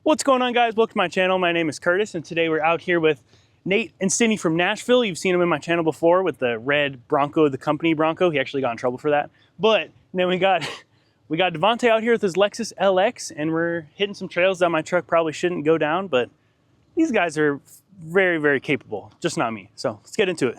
What's going on, guys? Welcome to my channel. My name is Curtis, and today we're out here with Nate and Cindy from Nashville. You've seen them in my channel before with the red Bronco, the company Bronco. He actually got in trouble for that. But then we got Devontae out here with his Lexus LX, and we're hitting some trails that my truck probably shouldn't go down, but these guys are very, very capable. Just not me. So let's get into it.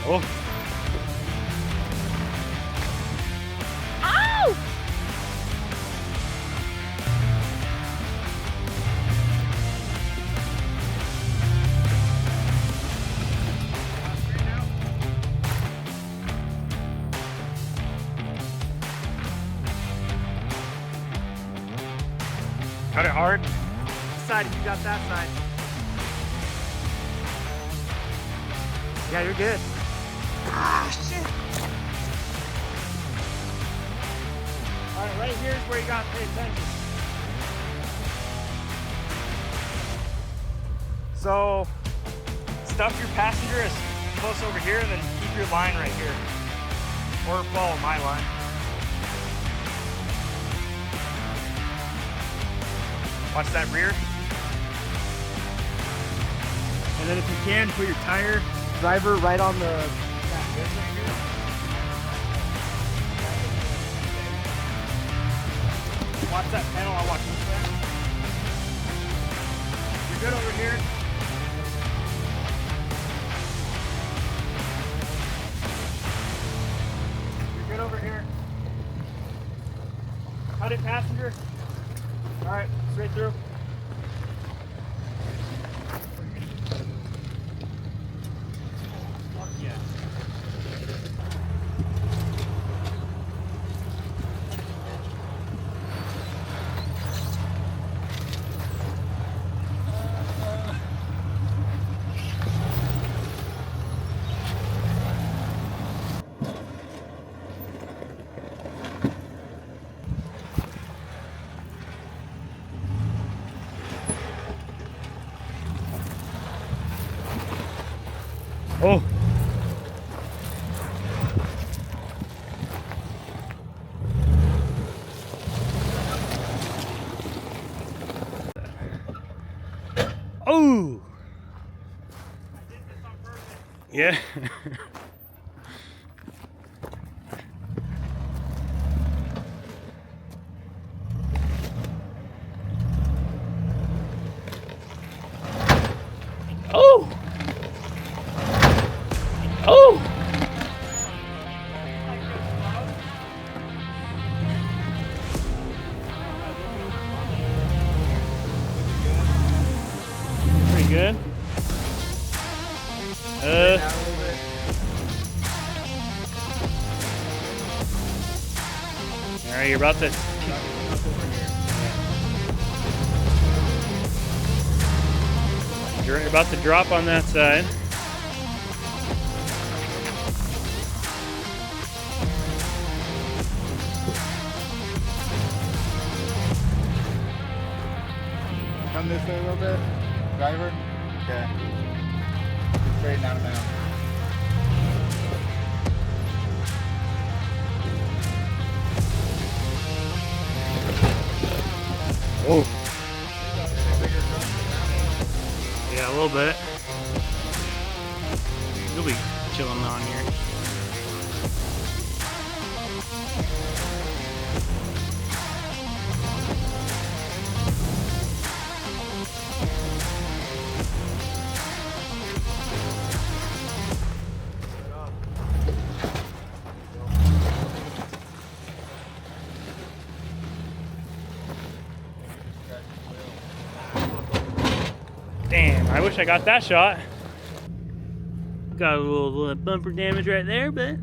Oh. Ow! Cut it hard. Side if you got that side. Yeah, you're good. Ah, shit. All right, right here is where you got to pay attention. So, stuff your passenger as close over here and then keep your line right here. Or follow my line. Watch that rear. And then if you can, put your tire driver right on the watch that panel, I'll watch this way. You're good over here. You're good over here. Cut it, passenger. Alright, straight through. Oh. Oh. I did this on purpose. Yeah. Oh. Oh! Pretty good. All right, you're about to. You're about to drop on that side. Come this way a little bit, driver. Okay. Just straighten out now. Oh. Yeah, a little bit. You'll be chilling on here. Damn, I wish I got that shot. Got a little bumper damage right there, but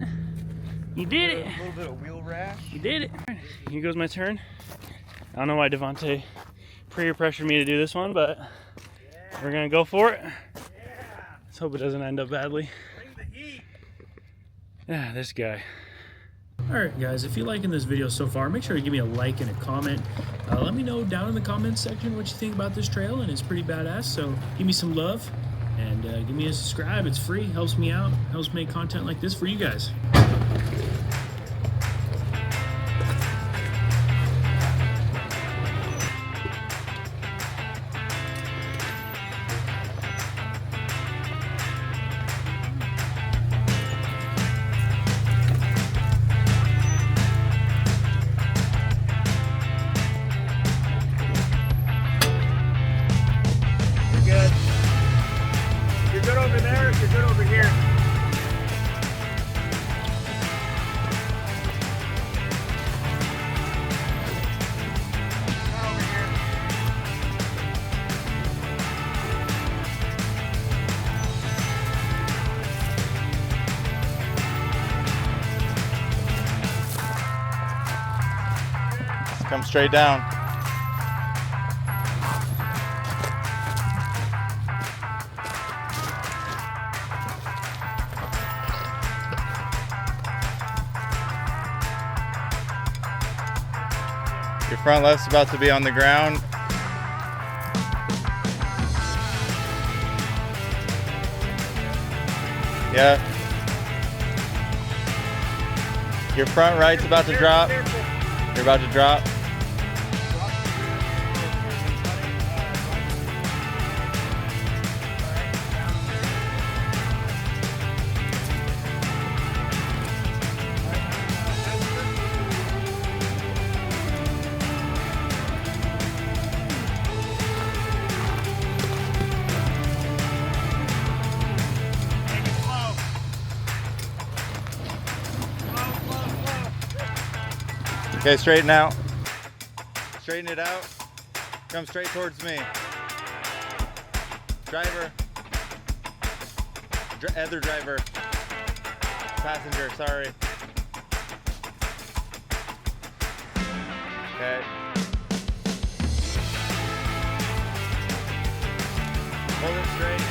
you did it. A little bit of wheel rash. You did it. Here goes my turn. I don't know why Devontae peer pressured me to do this one, but We're gonna go for it. Let's hope it doesn't end up badly. Yeah, this guy. Alright guys, if you're liking this video so far, make sure to give me a like and a comment. Let me know down in the comments section what you think about this trail, and it's pretty badass, so give me some love and give me a subscribe. It's free, helps me out, helps make content like this for you guys. Come straight down. Your front left's about to be on the ground. Yeah. Your front right's about to drop. You're about to drop. Okay, straighten out. Straighten it out. Come straight towards me. Driver. Other driver. Passenger, sorry. Okay. Hold it straight.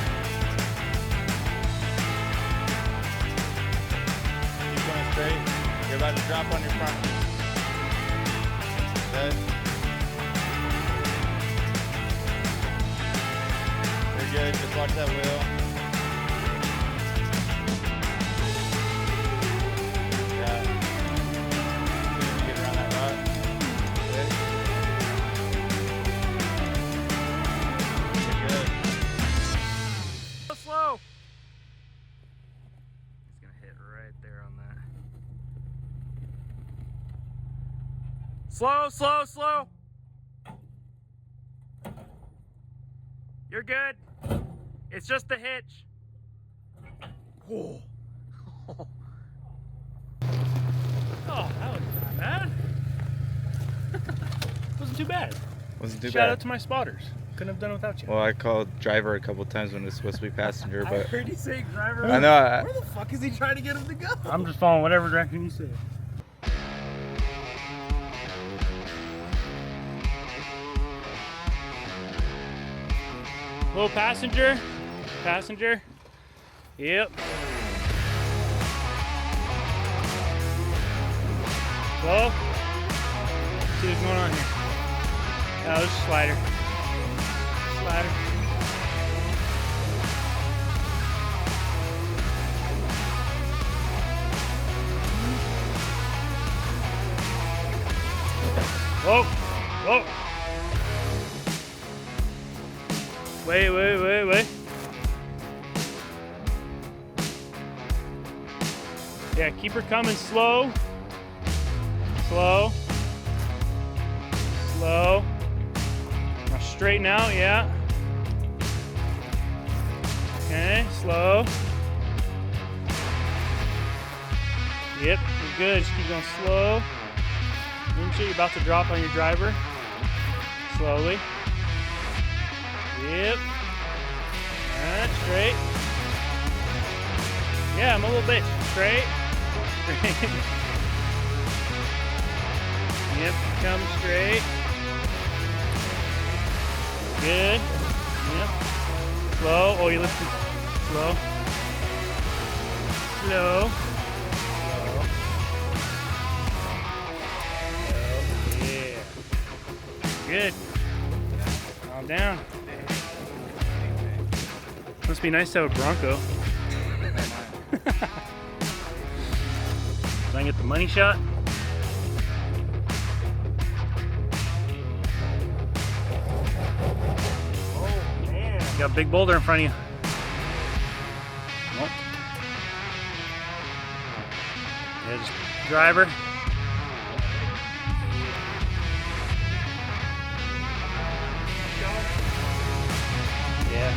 Keep going straight. You're about to drop on your front. Good. You're good, just watch that wheel. Yeah. Get around that rock. Good. You're good. Go slow. It's gonna hit right there on that. Slow, slow, slow. You're good. It's just the hitch. Oh, oh, that was not bad. Wasn't too bad. Wasn't too bad. Shout out to my spotters. Couldn't have done it without you. Well, I called driver a couple times when it's supposed to be passenger, but I heard you say driver. I know. Where the fuck is he trying to get him to go? I'm just following whatever direction you say. Little passenger. Passenger. Yep. Slow. See what's going on here. Oh, this is slider. Slider. Whoa. Whoa. Wait, wait, wait, wait. Yeah, keep her coming slow. Slow. Slow. Now straighten out, yeah. Okay, slow. Yep, you're good. Just keep going slow. Make sure you're about to drop on your driver. Slowly. Yep. Alright, straight. Yeah, I'm a little bitch. Straight. Straight. Yep, come straight. Good. Yep. Slow. Oh, you lifted. Slow. Slow. Slow. Yeah. Good. Calm down. Must be nice to have a Bronco. Can I get the money shot? Oh man. You got a big boulder in front of you. Nope. Yeah, just driver. Yeah.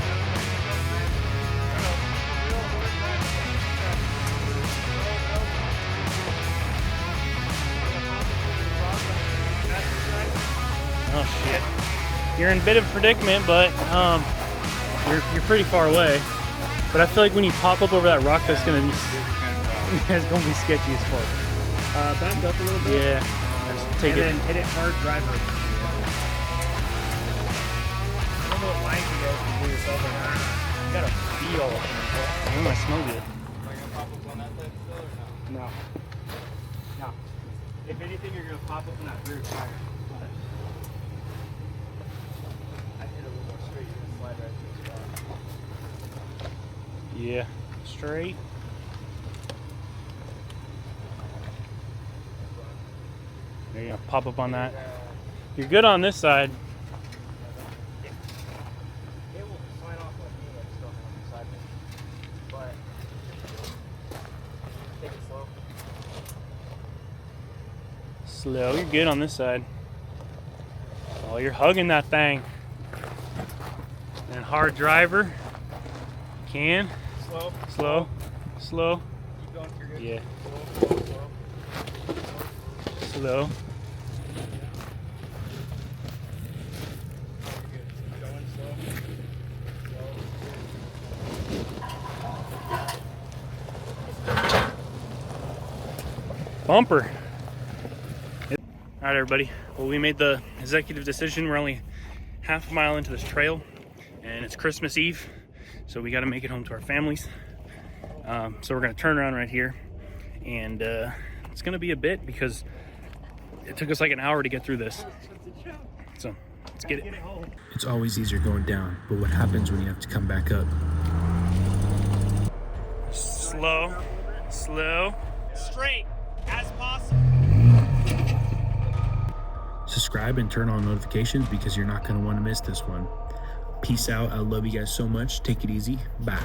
Oh shit. You're in a bit of a predicament, but you're pretty far away. But I feel like when you pop up over that rock, that's gonna be it's gonna be sketchy as fuck. Back up a little bit. Yeah. Just take and it. then hit it hard, driver. I don't know what line you guys can do yourself or not. You gotta feel. I smell good. Am I gonna pop up on that side still or no? No. No. If anything, you're gonna pop up in that rear tire. I hit a little more straight, you're gonna slide right through the spot. Yeah. Straight. There you go. Pop up on that. You're good on this side. It will slide off like me, like stuff on the side. But take it slow. Slow. You're good on this side. Oh, you're hugging that thing. And hard driver. Can. Slow. Slow. Slow. Keep going, you're good. Yeah. Slow, slow, slow. Slow. You're good. Keep going, slow. Bumper. All right, everybody. Well, we made the executive decision. We're only half a mile into this trail, and it's Christmas Eve, so we got to make it home to our families. So we're gonna turn around right here, and it's gonna be a bit because it took us like an hour to get through this. So let's get it. It's always easier going down, but what happens when you have to come back up? Slow, slow. Straight as possible. Subscribe and turn on notifications because you're not going to want to miss this one. Peace out. I love you guys so much. Take it easy. Bye.